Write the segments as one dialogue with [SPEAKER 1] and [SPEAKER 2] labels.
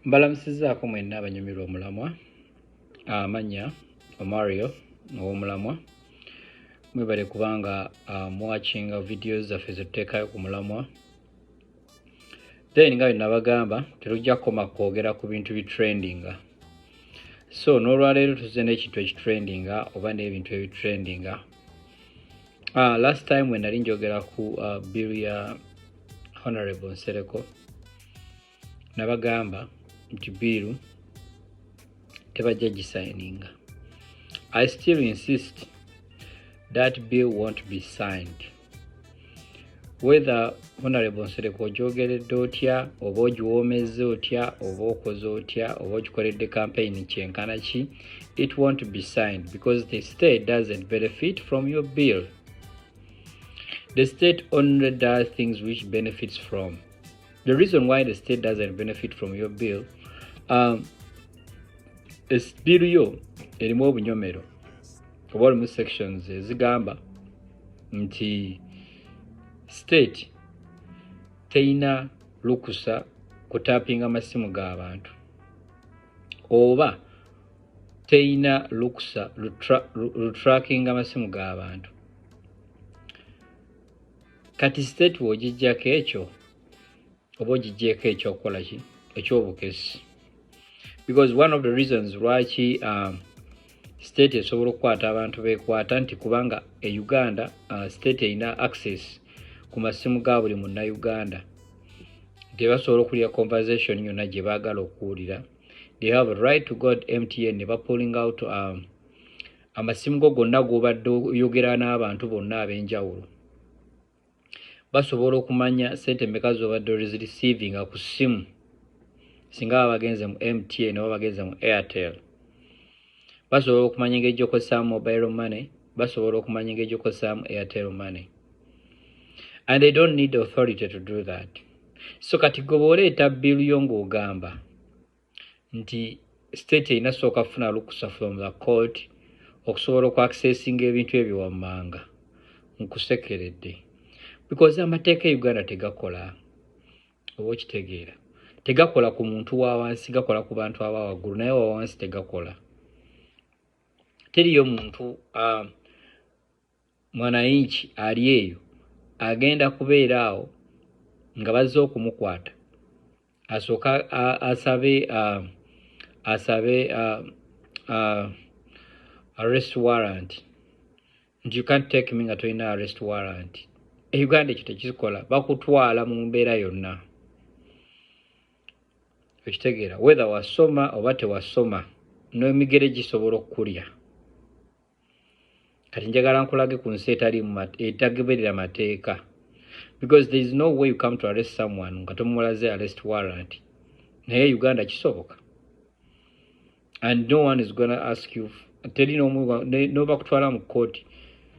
[SPEAKER 1] Mbalamusizaako mwenna abanyumirwa omulamwa amanya Mario ow'omulamwa mwebale kubanga muwatchinga videos zaffe zetuteekayo ku mulamwa. Then nga bwe nabagamba terujja kukoma kwogera ku bintu bitrendinga, so n'olwaleero tuzze n'ekintu ekitrendinga oba n'ebintu ebitrendinga. Last time when nali njogera ku bill ya Honorable Nsereko nabagamba nti bill tebajja gisigninga. I still insist that bill won't be signed. Whether Honorable Nsereko ogyogeredde otya oba ogiwoomezza otya oba okoze otya oba ogikoledde campaign kyenkana ki, it won't be signed because the state doesn't benefit from your bill. The state only does things which benefits from. The reason why the state doesn't benefit from your bill, bill yo erimu obunyomero oba olimu sections ezigamba nti state teina lukusa kutapinga amasimu g'abantu oba teina lukusa lutracking amasimu g'abantu. Kati state wogijjako ekyo oba ogijjeeko ekyokukola ki ekyobukesi, because one of the reasons lwaki state esobola okukwata abantu bekwata nti kubanga Uganda state erina access ku masimu ga buli munnayuganda, tebasobola okulya conversation yonna gye baagala okuwulira. They have a right to go at MTN ne pulling out amasimu go gonna g'obadde oyogera n'abantu bonna ab'enjawulo. Basobola okumanya sente mmeka z'obadde receiving ku ssimu singa bagenze mu MTN oba bagenze mu Airtel. Basobola okumanya engeri gy'okozesaamu mobile money, basobola okumanya engeri gy'okozesaamu Airtel money. And they don't need the authority to do that. So kati gwe bw'oleeta bill yo ng'ogamba nti state erina sooka kufuna lukusa from the court okusobola okuaccessinga ebintu ebyo wammanga, nkusekeredde. Because amateeka e Uganda tegakola, oba okitegeera, tegakola ku muntu wa wansi, gakola ku bantu aba waggulu, naye wa wansi tegakola. Teriyo muntu mwananchi ali eyo agenda kubeera awo nga bazze okumukwata asooka asabe arrest warrant. You can't take me nga tolina arrest warrant. Uganda ekyo tekikola, bakutwala mu mbeera yonna. Okitegeera, whether wasoma oba tewasoma, n'emigere gisobola okukulya. Kati njagala nkulage ku nsi etagoberera mateeka, because there is no way you come to arrest someone nga tomulaze arrest warrant. Naye Uganda kisoboka, and no one is gonna ask you. Teri n'oba kutwala mu kooti,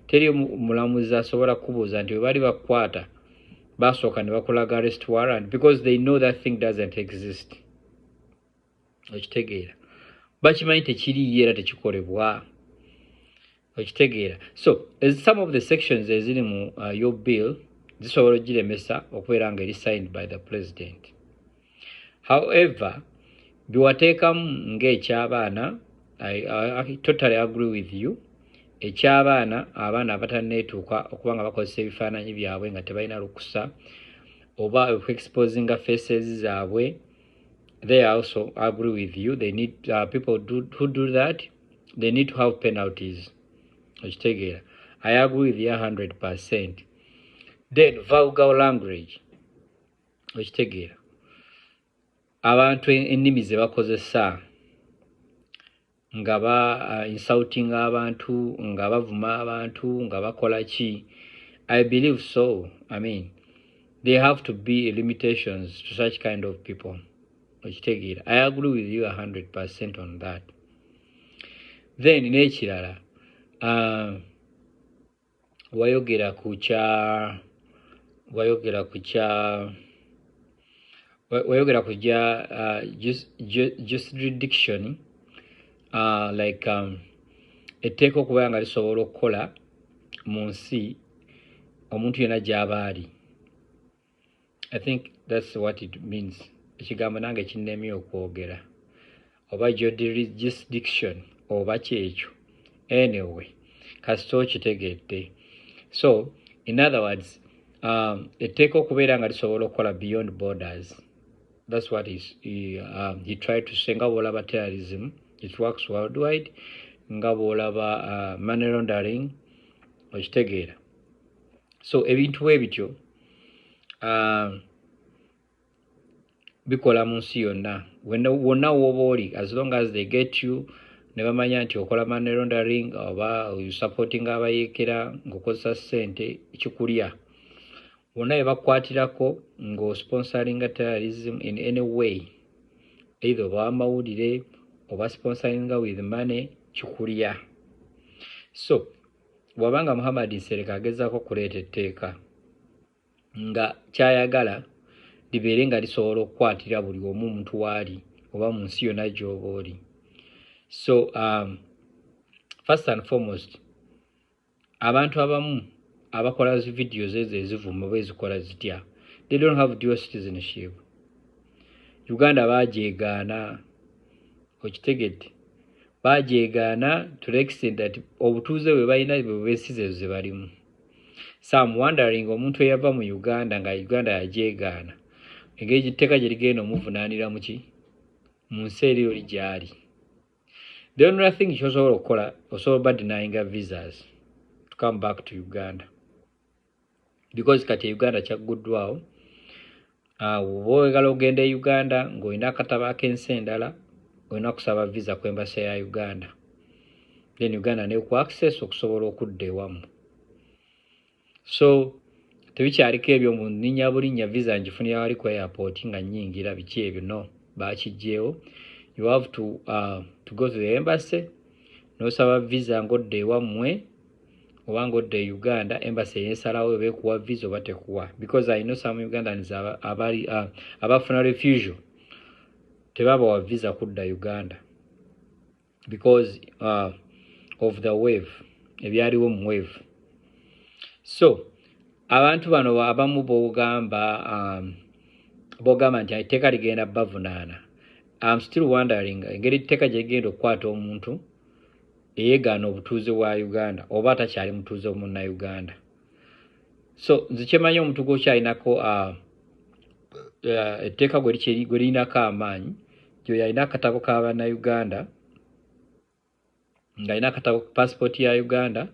[SPEAKER 1] teri mulamuzi asobola kubuuza nti bwe bali bakwata basooka ne bakulaga arrest warrant, because they know that thing doesn't exist. Okitegeera, bakimanyi tekiriyo era tekikolebwa. Okitegeera. So some of the sections eziri mu your bill zisobola ogiremesa okubeera nga eri signed by the president. However, biwateekamu ng'ekyabaana, I totally agree with you. Ekyabaana, abaana abatanneetuuka okuba nga bakozesa ebifaananyi byabwe nga tebalina lukusa oba exposinga faces zaabwe, they also agree with you. They need people who do that, they need to have penalties. Okitegeera. I agree with you 100%. Then vulgar language. Okitegeera. Abantu ennimi ze bakozesa nga ba insulting abantu, nga bavuma abantu, nga bakola ki. I believe so. I mean, there have to be limitations to such kind of people. Okitegeera. I agree with you 100% on that. Then n'ekirala, wayogera ku jurisdiction, like etteeka okuba nga lisobola okukola mu nsi omuntu yena gy'aba ali. I think that's what it means. ekigambo nange kinnemye okwogera oba jurisdiction oba kyekyo anyway kasita okitegedde. So in other words etteeka okubeera nga lisobola okukola beyond borders. That's what he tried to say. Nga bw'olaba terrorism, it works worldwide. Nga bw'olaba money laundering, okitegeera. So ebintu ebityo bikola mu nsi yonna. Wonna w'oba oli, as long as they get you, ne bamanya nti okola money laundering oba supporting abayeekera ng'okozesa ssente ekikulya. Wonna bye bakwatirako ng'osponsoringa terrorism in any way, either oba amawulire oba sponsoringa with money, kikulya. So bw'abanga Muhammad Nsereko agezaako kuleeta etteeka nga kyayagala libeere nga lisobola okukwatira buli omu muntu waali oba mu nsi yonna gy'oba oli. So first and foremost, abantu abamu abakola videos ezo ezivuma oba ezikola zitya, they don't have dual citizenship. Uganda baajeegaana, okitegedde, baajeegaana to the extent that obutuuze bwe balina bwe besize ezo ze balimu. So I'm wondering omuntu eyava mu Uganda nga Uganda yajeegaana engeri etteeka gye ligenda omuvunaanira mu ki mu nsi eri oli gy'ali. The only thing ky'osobola okukola, osobola denying visas to come back to Uganda, because kati Uganda kyagguddwawo. Bw'oba oyagala ogenda e Uganda ng'olina akatabo ak'ensi endala, olina kusaba visa ku embassy ya Uganda, then Uganda neekuwa access okusobola okudda ewamu. So tebikyaliko ebyo mu nninnya bulinnya visa ngifunira wali ku airport nga nnyingira, biki ebyo, no, baakiggyeewo. You have to go to the embassy n'osaba visa ng'odda ewammwe oba ng'odda e Uganda, embassy eyensalawo beekuwa visa oba tekuwa, because I know some Ugandans abafuna refusal tebabawa visa kudda Uganda because of the wave, ebyaliwo mu wave. So abantu bano abamu bogamba nti etteeka ligenda bavunaana. I'm still wondering engeri etteeka gye ligenda okukwata omuntu eyeegaana obutuuze bwa Uganda oba atakyali mutuuze munnauganda. So nze kyemanyi omuntu gw'okyalinako etteeka gwe lirinako amaanyi, gyo yalina akatabo ka bannayuganda, ng'alina akatabo passport ya Uganda,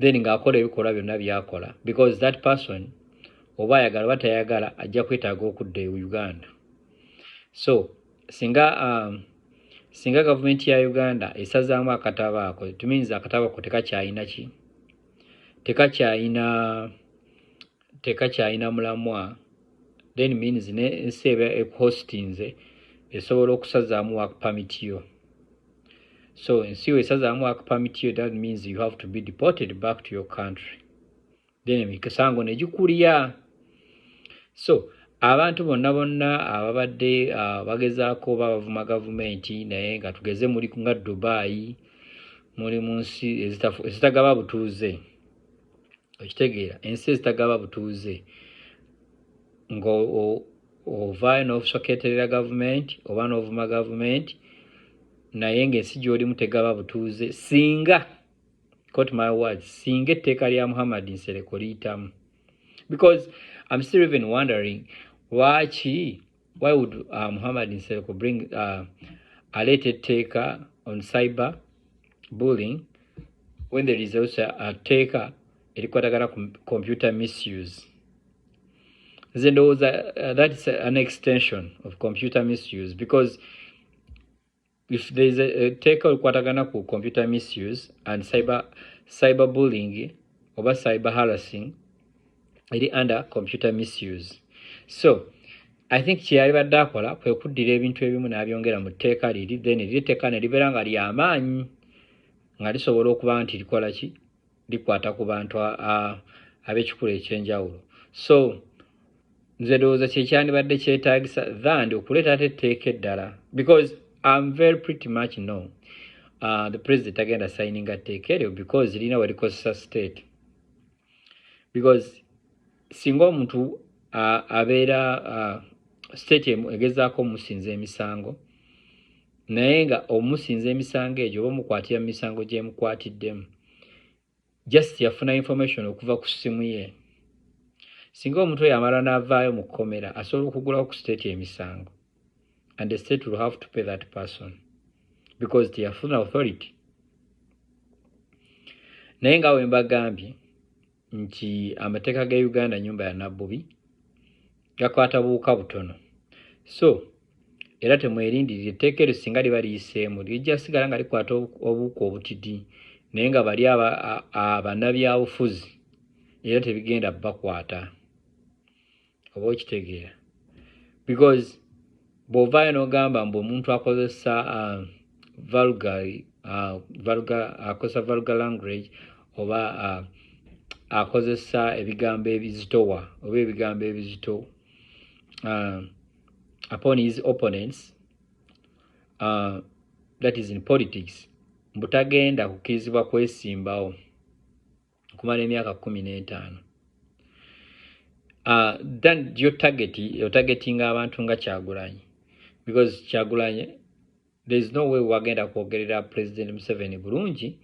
[SPEAKER 1] then ng'akola ebikolwa byonna byakola, because that person oba ayagala oba tayagala ajja kwetaaga okudda e Uganda. So singa gavumenti ya Uganda esazaamu akatabo ako, it means akatabo ako tekakyalina ki, tekakyalina mulamwa, then means n'ensi eba ekuhostinze esobola okusazaamu work permit yo. So ensi yo esazaamu work permit yo, that means you have to be deported back to your country, then emisango ne gikulya. So abantu bonna ababadde bagezaako bavuma gavumenti naye nga tugeze muli nga Dubai, muli mu nsi ezitagaba butuuze, okitegeera, ensi ezitagaba butuuze, ng'ova n'okusoketterera gavumenti oba n'ovuma gavumenti naye ng'ensi gy'olimu tegaba butuuze, singa, quote my words, singa etteeka lya Muhammad Nsereko liyitamu. Because I'm still even wondering why would Muhammad Nsereko bring a related taker on cyber bullying when there is also a taker erikwatagana computer misuse. That's an extension of computer misuse, because if there is a taker erikwatagana ku computer misuse and cyber bullying or cyber harassing, eri under computer misuse. So I think kyeyalibadde akola kwe kuddira ebintu ebimu n'abyongera mu tteeka liri, then eritteeka ne libeera nga ly'amaanyi nga lisobola okuba nti likola ki, likwata ku bantu ab'ekikula ekyenjawulo. So nze ndowooza kyekyandibadde kyetaagisa than okuleeta ate etteeka eddala, because I'm very pretty much know the president agenda signing a tteeka eryo because lirina we likozesa state. Because singa omuntu abeera state egezaako omusinza emisango naye nga omusinza emisango egyo oba omukwatira mu misango gyemukwatiddemu just yafuna information okuva ku ssimu ye. Singa omuntu oyo amala n'avaayo mu kkomera asobola okugulawo ku state emisango, and the state will have to pay that person because teyafuna authority. Naye nga we mbagambye nti amateeka ga Uganda nyumba ya Nabbubi gakwata buwuka butono. So era temwerindirire etteeka eryo singa liba liyiseemu lijja sigala nga likwata obuwuka obutidi naye nga bali abannabyabufuzi era tebigenda bakwata. Oba okitegeera, because bw'ovaayo n'ogamba mbu omuntu akozesa vulgar language oba akozesa ebigambo ebizitowa oba ebigambo ebizito upon his opponents, that is in politics, mbutagenda kukirizibwa kwesimbawo kumala emyaka 15. Then your targeting abantu nga Kyagulanyi, because Kyagulanyi, there is no way wagenda kwogerera President Museveni bulungi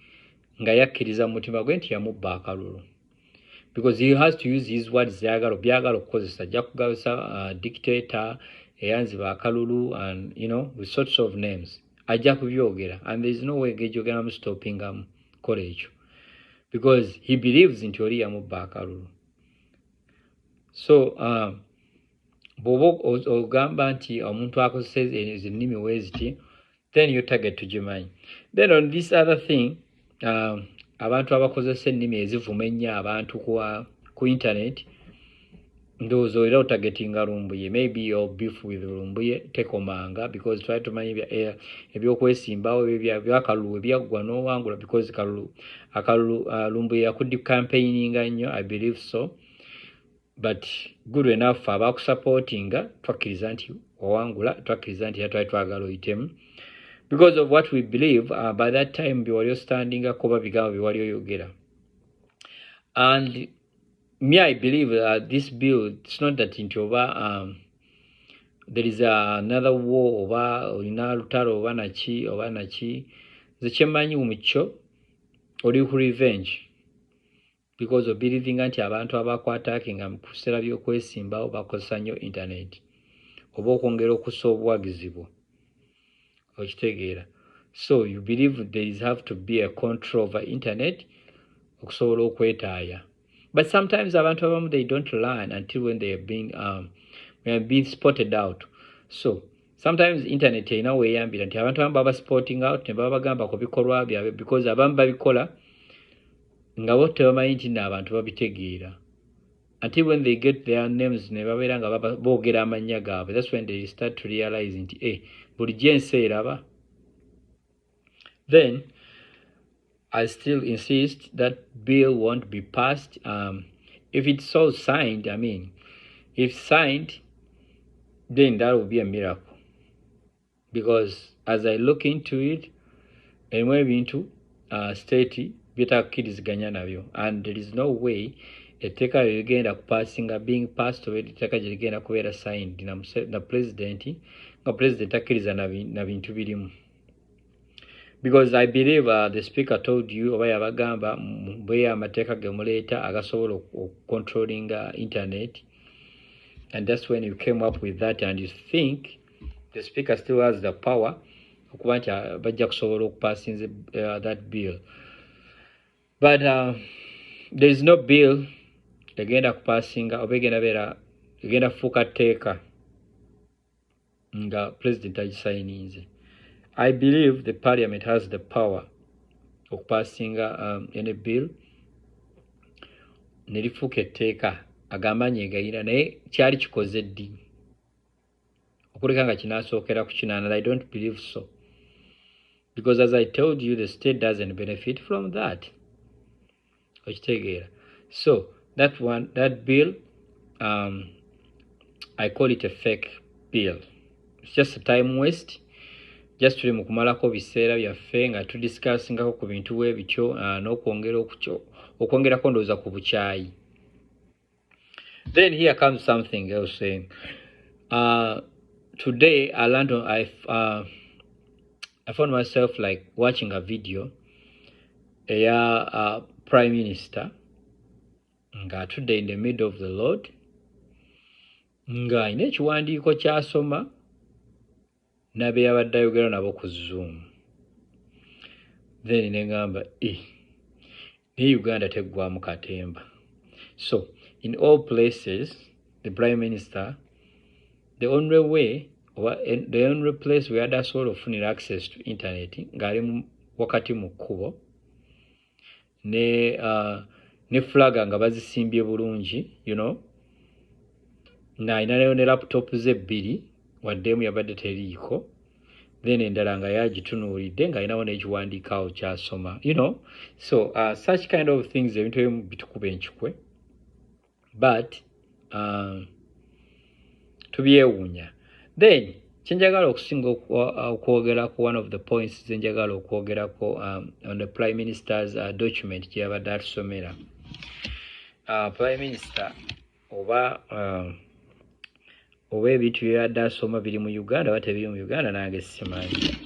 [SPEAKER 1] nga yakkiriza mu mutima gwe nti yamubba akalulu, because he has to use his words byagala okukozesa. Ajja kugabisa dictator eyanziba akalulu and with sorts of names ajja kubyogera, and there is no way gejogeramu stoppingamu kola ekyo because he believes nti oli yamubba akalulu. So bw'oba ogamba nti omuntu akozesa ennimi weziti, then your target tugimanyi. Then on this other thing, abantu abakozesa ennimi ezivuma ennyo abantu ku internet, ndowooza era otargetinga Lumbuye. Maybe your beef with Lumbuye tekomanga because try to manyi ebyokwesimbawo ebyakalulu ebyaggwa n'owangula because akalulu Lumbuye yakuddi campaigninga nnyo, I believe so. But good enough abakusupportinga twakkiriza nti owangula, twakkiriza nti twali twagala oyitemu because of what we believe. By that time biwali standing kuba bigambo biwali oyogera. And me, I believe this bill, it's not that into there is another war olina lutalo oba nachi zekyemmanyi mukyo oli ku revenge because of believing nti abantu abakwatakinga mu kusera by'okwesimbawo bakozesa nnyo internet oba okwongera okussa obuwagizi bwo, okitegeera. So you believe there is have to be a control over internet okusobola okwetaaya. But sometimes abantu abamu they don't learn until when they have been spotted out. So sometimes internet erina weeyambira nti abantu abamu baba spotting out ne baba bagamba ku bikolwa byabwe because abamu babikola nga bo tebamanyi nti n'abantu babitegeera until when they get their names ne babeera nga boogera amannya gaabwe. That's when they start to realize nti bulijjo ensi eraba. Then I still insist that bill won't be passed. If it's so signed, I mean, if signed, then that will be a miracle. Because as I look into it, and maybe into state, bitakiriziganya nabyo, and there is no way etteka ligenda kupassinga being passed away etteka ligenda kubeera signed na president nga president akkiriza na bintu birimu. Because I believe the speaker told you oba yabagamba bwe amateeka gemuleeta agasobola controlling internet, and that's when you came up with that and you think the speaker still has the power okuba nti bajja kusobola okupassinze that bill. But there is no bill egenda kupassinga oba egenda kufuuka tteeka nga president agisayininze. I believe the parliament has the power of passing any bill nelifuuka etteeka agamanyi egayina naye kyali kikoze ddi okuleka nga kinaasookera ku kino, and I don't believe so because as I told you the state doesn't benefit from that. Okitegeera. So that bill, I call it a fake bill. It's just a time waste. Just tuli mu kumalako biseera byaffe nga tudiscussingako ku bintu bwe bityo n'okwongerako ndowooza ku bukyayi. Then here comes something else saying today I learned I found myself like watching a video prime minister nga today in the middle of the road nga ine ekiwandiiko kyasoma nabe yabadde ayogera nabo ku Zoom. Then negamba ne Uganda teggwamu katemba. So in all places the prime minister, the only way or the only place where that sort of funny access to internet ngari wakati mu kkubo ne flag nga bazisimbye bulungi, you know, na inayo ne laptop ze bbiri waddemu yabadde teriiko, then endala nga yagitunuulidde nga inawo n'ekiwandiikaawo kyasoma, you know. So such kind of things ebintu ebimu bitukuba enkikwe, but tubyewuunya. Then kyenjagala okusinga okwogerako, one of the points zenjagala okwogerako on the prime minister's document gye yabadde atusomera. Prime minister oba ebintu byabadde asoma biri mu Uganda oba tebiri mu Uganda nange simanyi,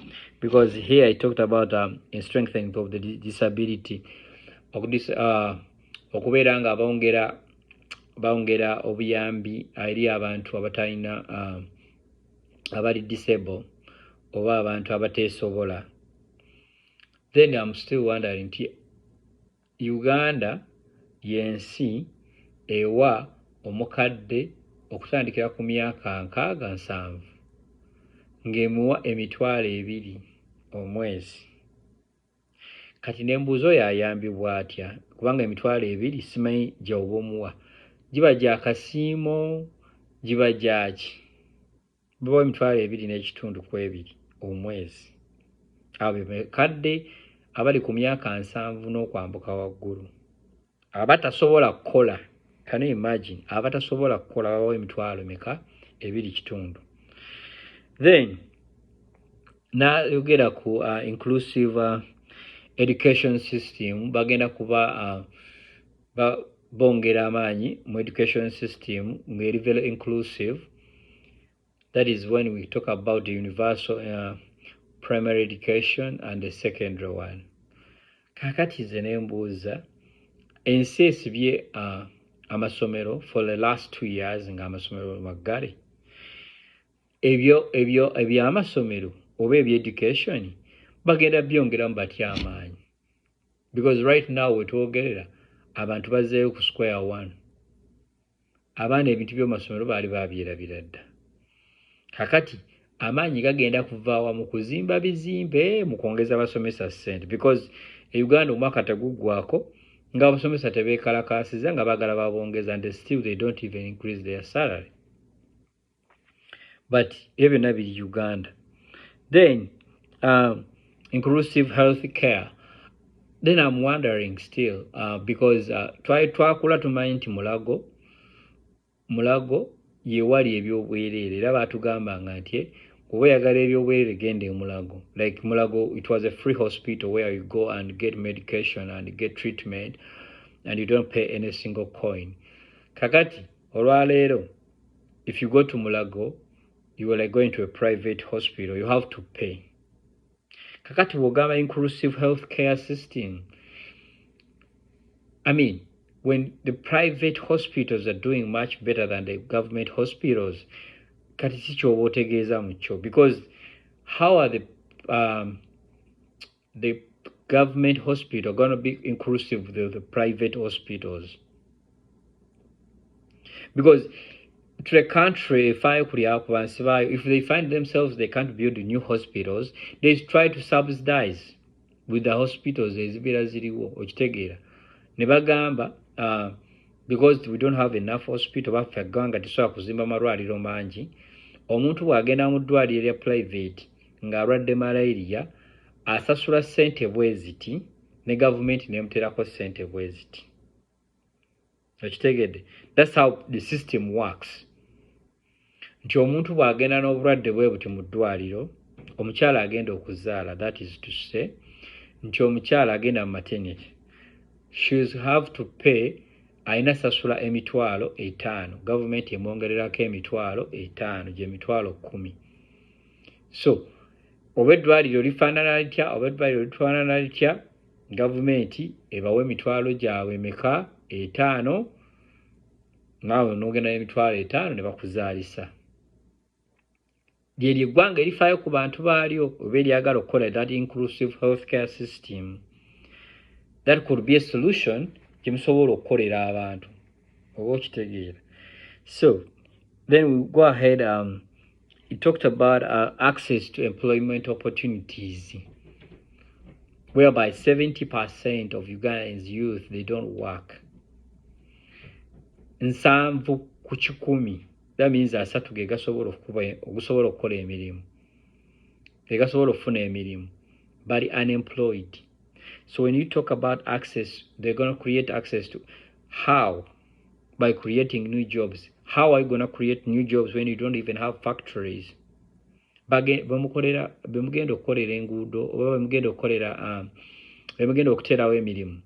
[SPEAKER 1] because here I talked about in strengthening of the disability okubeera nga bawongera obuyambi eri abantu abatalina abali disable oba abantu abateesobola. Then I'm still wondering nti Uganda yensi ewa omukadde okutandikira ku myaka 67 ng'emuwa $200 omwezi. Kati nembuuzo yayambibwa atya, kubanga $200 simanyi gy'oba omuwa, giba gya kasiimo, giba gyaki? Bawa $2.2 omwezi. Abo bakadde abali ku myaka 70 n'okwambuka waggulu abatasobola kukola. Can you imagine? Abatasobola kukola bawa $2.2. Then nayogera ku inclusive education system, bagenda kuba bongera amaanyi mu education system ngeri very inclusive. That is when we talk about the universal primary education and the secondary one. Kakati ze nembuuza ensi esibye amasomero for the last 2 years nga amasomero maggale. Ebyo amasomero oba education bagenda byongeramu batya amaanyi, because right now wetwogerera abantu bazzeeyo ku square one. Abaana ebintu by'omasomero baali babyerabira dda. Kakati amaanyi gagenda kuvaawa mu kuzimba bizimbe, mu kwongeza abasomesa ssente, because Uganda omwaka teguggwaako nga abasomesa tebeekalakaasiza nga baagala babongeza, and still they don't even increase their salary. But ebyo byonna biri Uganda. Then inclusive health care. Then I'm wondering still because twakula tumanyi nti mulago yewali ebyobwereere, era batugambanga nti oba oyagala ebyobwereere genda Mulago. Like Mulago, it was a free hospital where you go and get medication and get treatment and you don't pay any single coin. Kakati olwaleero, if you go to Mulago, you are like going to a private hospital, you have to pay. Kakati wogamba inclusive health care system. I mean, when the private hospitals are doing much better than the government hospitals, kati kicho obotegeeza mucho, because how are the government hospital going to be inclusive of the private hospitals? Because to the country, if they find themselves they can't build new hospitals, they try to subsidize with the hospitals ezibira ziriwo, okitegeera ne bagamba because we don't have enough hospital, baffe aggwanga tesobola kuzimba malwaliro mangi, omuntu bw'agenda mu ddwaliro erya private ng'alwadde malaria asasula ssente bweziti ne gavumenti nemuteerako ssente bweziti. Okitegedde? That's how the system works. Nti omuntu bw'agenda n'obulwadde bwe buti mu ddwaliro, omukyala agenda okuzaala, that is to say nti omukyala agenda mu maternity, she will have to pay alina sasula emitwalo 5 gavumenti emwongererako emitwalo 5 gye mitwalo 10 so oba eddwaliro lifaanana litya oba eddwaliro lifaanana litya gavumenti ebawa emitwalo gyabwe emeka 5 naawe n'ogenda n'emitwalo 5 ne bakuzaalisa lyeryo eggwanga erifaayo ku bantu baalyo oba eryagala okukola that inclusive healthcare system that could be a solution gye musobola okukolera abantu oba okitegeera so then we go ahead he talked about access to employment opportunities whereby 70% of Ugandans youth they don't work 7 ku 10 that means 3 ge gasobola okukola emirimu gasobola okufuna emirimu but unemployed. So when you talk about access, they're going to create access to how? By creating new jobs. How are you going to create new jobs when you don't even have factories? Bemugenda okukolera enguudo oba bemugenda okuteerawo emirimu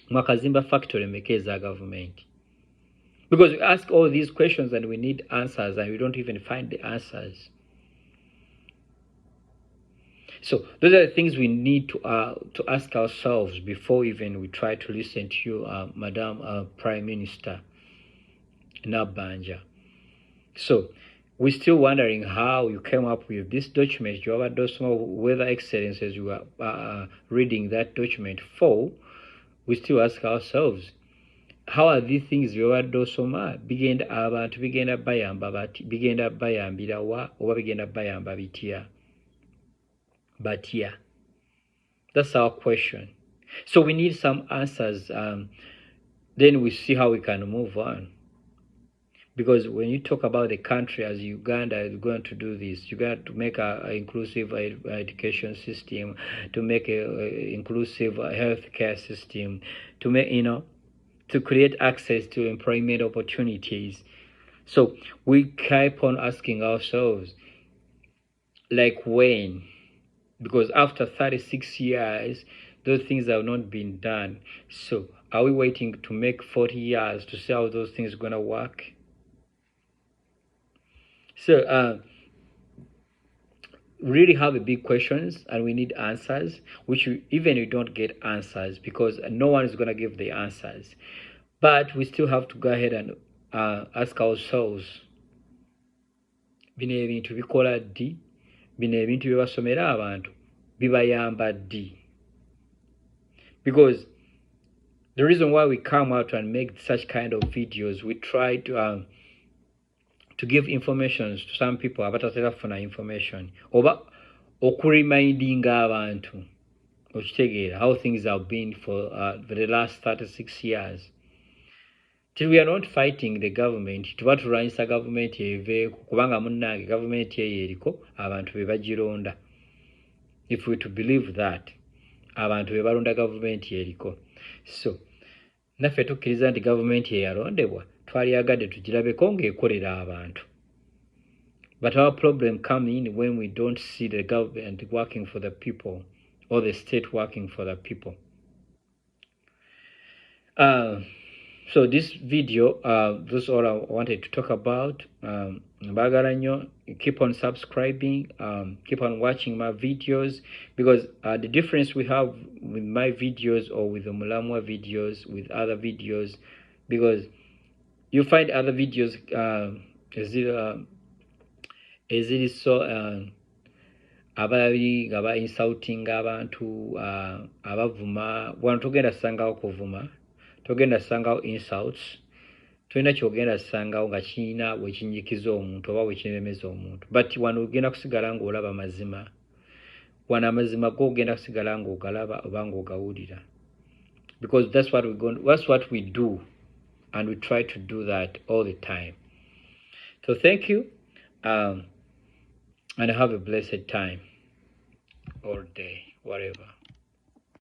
[SPEAKER 1] mwakazimba factory meka eza government? Because we ask all these questions and we need answers and we don't even find the answers. So those are the things we need to ask ourselves before even we try to listen to you, Madam Prime Minister Nabanja. So we're still wondering how you came up with this document. You have those whether excellences you are reading that document for. We still ask ourselves, how are these things you have those bigenda abantu bigenda bayamba bati bigenda bayambira wa oba bigenda bayamba bitya? But yeah, that's our question. So we need some answers. Then we see how we can move on. Because when you talk about the country as Uganda is going to do this, you got to make an inclusive education system, to make an inclusive healthcare system, to make, to create access to employment opportunities. So we keep on asking ourselves, like when? Because after 36 years, those things have not been done. So are we waiting to make 40 years to see how those things are going to work? So really have a big questions and we need answers, which even we don't get answers because no one is going to give the answers. But we still have to go ahead and ask ourselves, bino ebintu bikola ddi? Bino ebintu byebasomera abantu bibayamba ddi? Because the reason why we come out and make such kind of videos, we try to give information to some people abatatera kufuna information oba okuremindinga abantu okitegeera how things have been for the last 36 years. Till we are not fighting the government, tuba tulwanyisa government eveeko kubanga munnange government eyo eriko abantu be bagironda. If we to believe that abantu be balonda government eriko, so naffe tukkiriza nti government eyalondebwa twalyagadde tugirabeko ng'ekolera abantu. But our problem comes in when we don't see the government working for the people or the state working for the people. So this video, this is all I wanted to talk about. Keep on subscribing, keep on watching my videos, because the difference we have with my videos or with the Mulamwa videos, with other videos, because you find other videos so abali ngaba insulting abantu abavuma wano togenda sangawo kuvuma, togenda sangawo insults, tolina kyogenda sangawo nga kiina wekinyikiza omuntu oba wekinemeza omuntu, but wano ogenda kusigala ng'olaba mazima, wano amazima go ogenda kusigala ng'ogalaba oba ng'ogawulira, because that's what we do, and we try to do that all the time. So thank you, and have a blessed time or day, whatever.